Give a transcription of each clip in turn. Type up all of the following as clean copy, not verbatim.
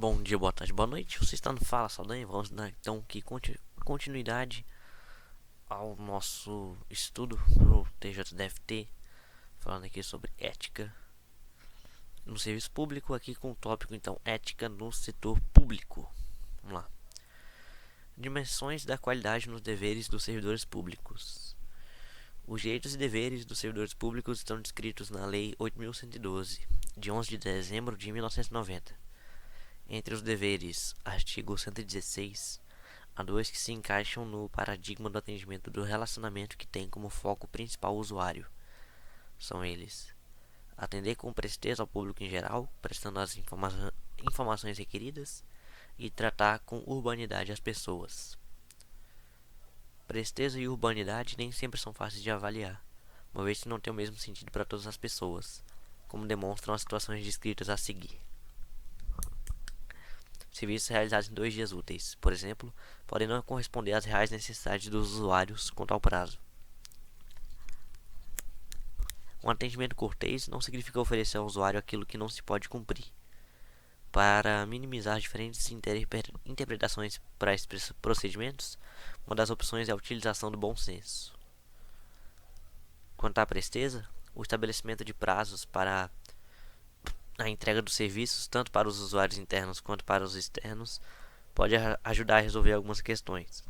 Bom dia, boa tarde, boa noite. Você está no Fala Saldanha. Vamos dar então aqui continuidade ao nosso estudo pro TJDFT, falando aqui sobre ética no serviço público, aqui com o tópico então ética no setor público. Vamos lá. Dimensões da qualidade nos deveres dos servidores públicos. Os direitos e deveres dos servidores públicos estão descritos na Lei 8.112, de 11 de dezembro de 1990. Entre os deveres, artigo 116, há dois que se encaixam no paradigma do atendimento do relacionamento que tem como foco principal o usuário. São eles: atender com presteza ao público em geral, prestando as informações requeridas, e tratar com urbanidade as pessoas. Presteza e urbanidade nem sempre são fáceis de avaliar, uma vez que não têm o mesmo sentido para todas as pessoas, como demonstram as situações descritas a seguir. Serviços realizados em 2 dias úteis, por exemplo, podem não corresponder às reais necessidades dos usuários quanto ao prazo. Um atendimento cortês não significa oferecer ao usuário aquilo que não se pode cumprir. Para minimizar diferentes interpretações para esses procedimentos, uma das opções é a utilização do bom senso. Quanto à presteza, o estabelecimento de prazos para a entrega dos serviços, tanto para os usuários internos quanto para os externos, pode ajudar a resolver algumas questões.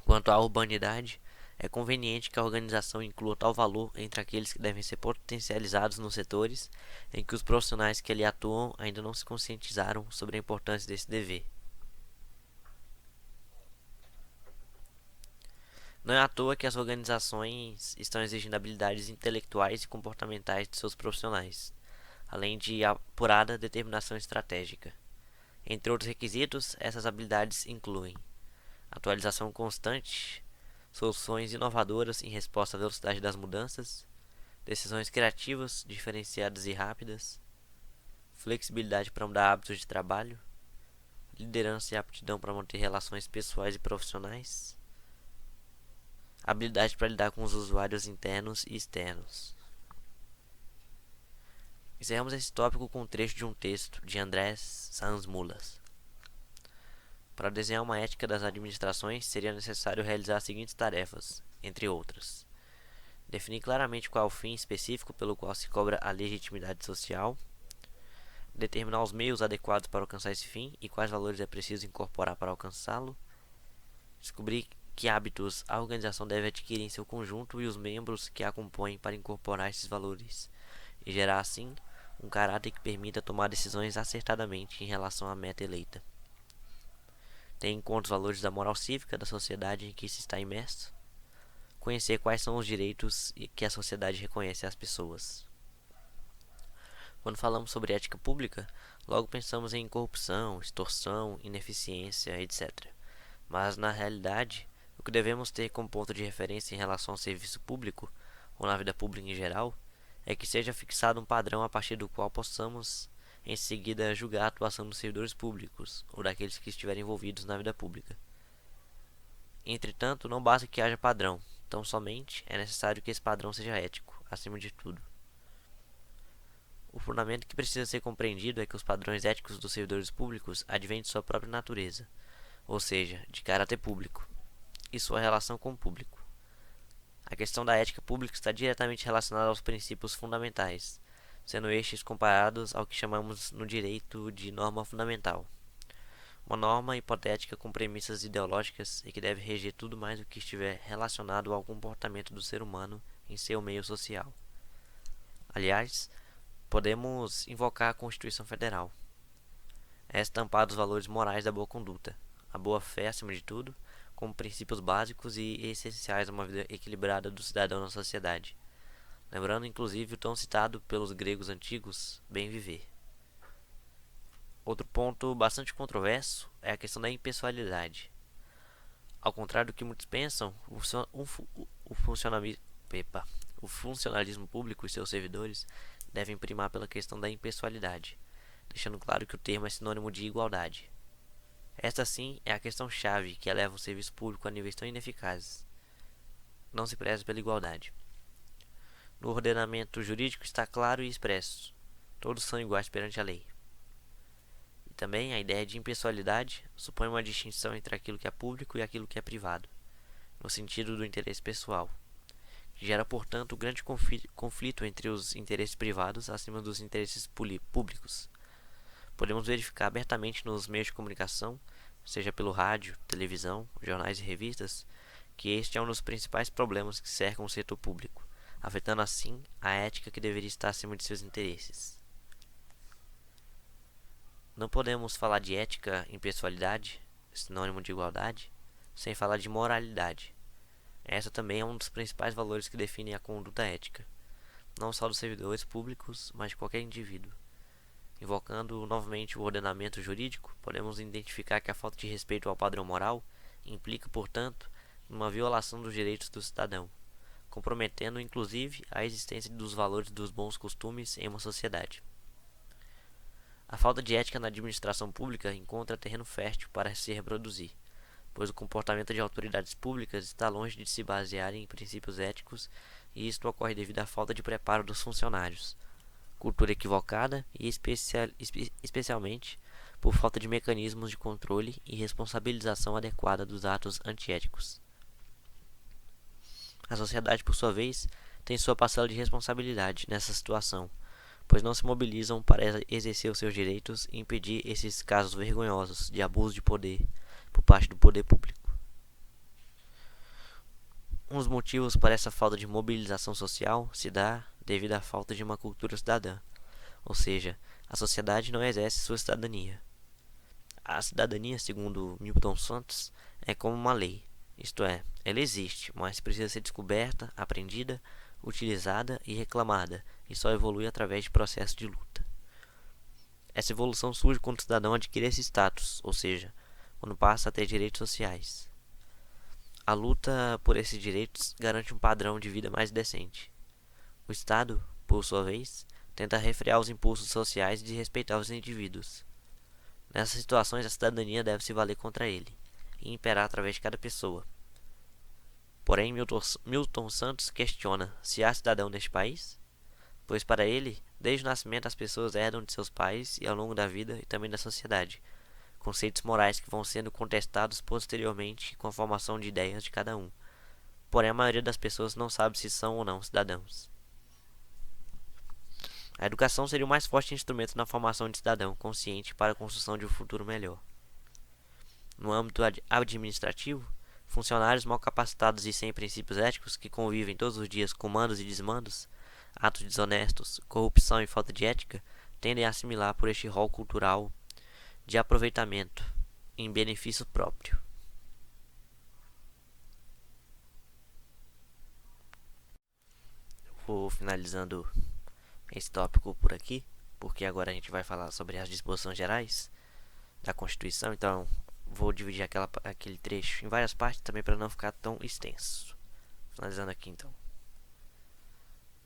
Quanto à urbanidade, é conveniente que a organização inclua tal valor entre aqueles que devem ser potencializados nos setores em que os profissionais que ali atuam ainda não se conscientizaram sobre a importância desse dever. Não é à toa que as organizações estão exigindo habilidades intelectuais e comportamentais de seus profissionais, além de apurada determinação estratégica. Entre outros requisitos, essas habilidades incluem atualização constante, soluções inovadoras em resposta à velocidade das mudanças, decisões criativas, diferenciadas e rápidas, flexibilidade para mudar hábitos de trabalho, liderança e aptidão para manter relações pessoais e profissionais, habilidade para lidar com os usuários internos e externos. Encerramos esse tópico com um trecho de um texto de Andrés Sanz Mulas. Para desenhar uma ética das administrações, seria necessário realizar as seguintes tarefas, entre outras: definir claramente qual é o fim específico pelo qual se cobra a legitimidade social, determinar os meios adequados para alcançar esse fim e quais valores é preciso incorporar para alcançá-lo, descobrir que hábitos a organização deve adquirir em seu conjunto e os membros que a compõem para incorporar esses valores, e gerar assim um caráter que permita tomar decisões acertadamente em relação à meta eleita. Ter em conta os valores da moral cívica da sociedade em que se está imerso, conhecer quais são os direitos que a sociedade reconhece às pessoas. Quando falamos sobre ética pública, logo pensamos em corrupção, extorsão, ineficiência, etc. Mas, na realidade, o que devemos ter como ponto de referência em relação ao serviço público, ou na vida pública em geral, é que seja fixado um padrão a partir do qual possamos, em seguida, julgar a atuação dos servidores públicos, ou daqueles que estiverem envolvidos na vida pública. Entretanto, não basta que haja padrão, tão somente é necessário que esse padrão seja ético, acima de tudo. O fundamento que precisa ser compreendido é que os padrões éticos dos servidores públicos advêm de sua própria natureza, ou seja, de caráter público, e sua relação com o público. A questão da ética pública está diretamente relacionada aos princípios fundamentais, sendo estes comparados ao que chamamos no direito de norma fundamental. Uma norma hipotética com premissas ideológicas e que deve reger tudo mais o que estiver relacionado ao comportamento do ser humano em seu meio social. Aliás, podemos invocar a Constituição Federal. É estampado os valores morais da boa conduta, a boa fé acima de tudo, como princípios básicos e essenciais a uma vida equilibrada do cidadão na sociedade, lembrando inclusive o tão citado pelos gregos antigos, bem viver. Outro ponto bastante controverso é a questão da impessoalidade. Ao contrário do que muitos pensam, o funcionalismo público e seus servidores devem primar pela questão da impessoalidade, deixando claro que o termo é sinônimo de igualdade. Esta sim é a questão-chave que eleva o serviço público a níveis tão ineficazes. Não se preza pela igualdade. No ordenamento jurídico está claro e expresso: todos são iguais perante a lei. Também a ideia de impessoalidade supõe uma distinção entre aquilo que é público e aquilo que é privado, no sentido do interesse pessoal, que gera, portanto, um grande conflito entre os interesses privados acima dos interesses públicos. Podemos verificar abertamente nos meios de comunicação, seja pelo rádio, televisão, jornais e revistas, que este é um dos principais problemas que cercam o setor público, afetando assim a ética que deveria estar acima de seus interesses. Não podemos falar de ética em pessoalidade, sinônimo de igualdade, sem falar de moralidade. Essa também é um dos principais valores que definem a conduta ética, não só dos servidores públicos, mas de qualquer indivíduo. Invocando novamente o ordenamento jurídico, podemos identificar que a falta de respeito ao padrão moral implica, portanto, uma violação dos direitos do cidadão, comprometendo inclusive a existência dos valores dos bons costumes em uma sociedade. A falta de ética na administração pública encontra terreno fértil para se reproduzir, pois o comportamento de autoridades públicas está longe de se basear em princípios éticos, e isto ocorre devido à falta de preparo dos funcionários, cultura equivocada e especialmente por falta de mecanismos de controle e responsabilização adequada dos atos antiéticos. A sociedade, por sua vez, tem sua parcela de responsabilidade nessa situação, pois não se mobilizam para exercer os seus direitos e impedir esses casos vergonhosos de abuso de poder por parte do poder público. Um dos motivos para essa falta de mobilização social se dá devido à falta de uma cultura cidadã, ou seja, a sociedade não exerce sua cidadania. A cidadania, segundo Milton Santos, é como uma lei, isto é, ela existe, mas precisa ser descoberta, aprendida, utilizada e reclamada, e só evolui através de processos de luta. Essa evolução surge quando o cidadão adquire esse status, ou seja, quando passa a ter direitos sociais. A luta por esses direitos garante um padrão de vida mais decente. O Estado, por sua vez, tenta refrear os impulsos sociais de respeitar os indivíduos. Nessas situações, a cidadania deve se valer contra ele e imperar através de cada pessoa. Porém, Milton Santos questiona se há cidadão neste país, pois para ele, desde o nascimento as pessoas herdam de seus pais e ao longo da vida e também da sociedade, conceitos morais que vão sendo contestados posteriormente com a formação de ideias de cada um. Porém, a maioria das pessoas não sabe se são ou não cidadãos. A educação seria o mais forte instrumento na formação de cidadão consciente para a construção de um futuro melhor. No âmbito administrativo, funcionários mal capacitados e sem princípios éticos que convivem todos os dias com mandos e desmandos, atos desonestos, corrupção e falta de ética, tendem a assimilar por este rol cultural de aproveitamento em benefício próprio. Vou finalizando esse tópico por aqui, porque agora a gente vai falar sobre as disposições gerais da Constituição, então vou dividir aquele trecho em várias partes também para não ficar tão extenso. Finalizando aqui então.